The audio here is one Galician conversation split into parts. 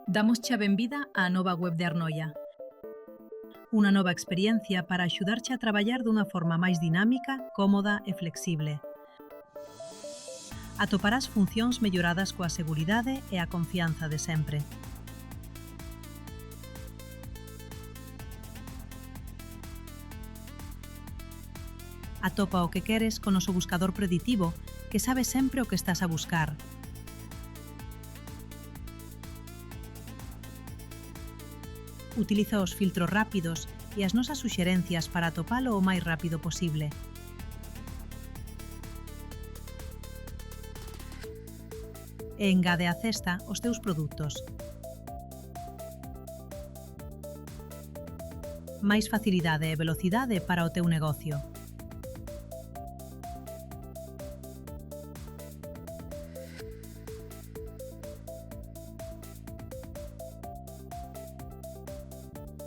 Damosche a benvida á nova web de Arnoia. Unha nova experiencia para axudarche a traballar dunha forma máis dinámica, cómoda e flexible. Atoparás funcións melloradas coa seguridade e a confianza de sempre. Atopa o que queres con o noso buscador preditivo, que sabe sempre o que estás a buscar. Utiliza os filtros rápidos e as nosas suxerencias para atopalo o máis rápido posible. E engade á cesta os teus produtos. Máis facilidade e velocidade para o teu negocio.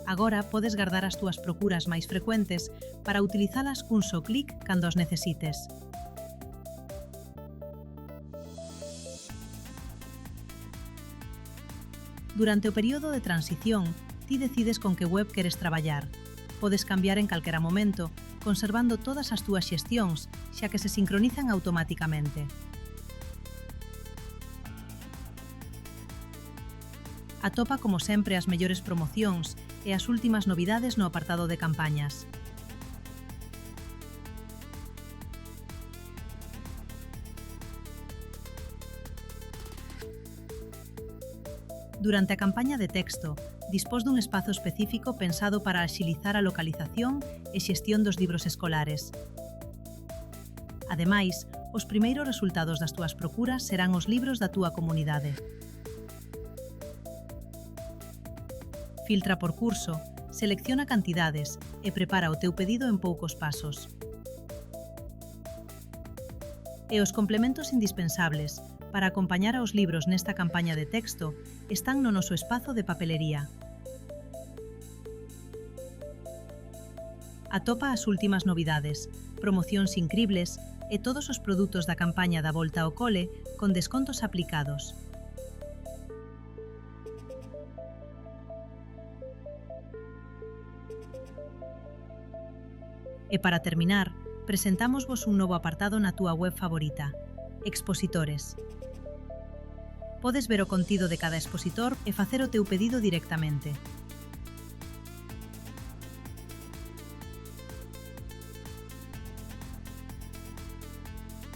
Agora podes guardar as túas procuras máis frecuentes para utilizalas cun só clic cando as necesites. Durante o período de transición, ti decides con que web queres traballar. Podes cambiar en calquera momento, conservando todas as túas xestións, xa que se sincronizan automáticamente. Atopa como sempre as mellores promocións e as últimas novidades no apartado de campañas. Durante a campaña de texto, dispós dun espazo específico pensado para axilizar a localización e xestión dos libros escolares. Ademais, os primeiros resultados das túas procuras serán os libros da túa comunidade. Filtra por curso, selecciona cantidades e prepara o teu pedido en poucos pasos. E os complementos indispensables para acompañar aos libros nesta campaña de texto están no noso espazo de papelería. Atopa as últimas novidades, promocións incribles e todos os produtos da campaña da volta ao cole con descontos aplicados. E para terminar, presentámosvos un novo apartado na túa web favorita, Expositores. Podes ver o contido de cada expositor e facer o teu pedido directamente.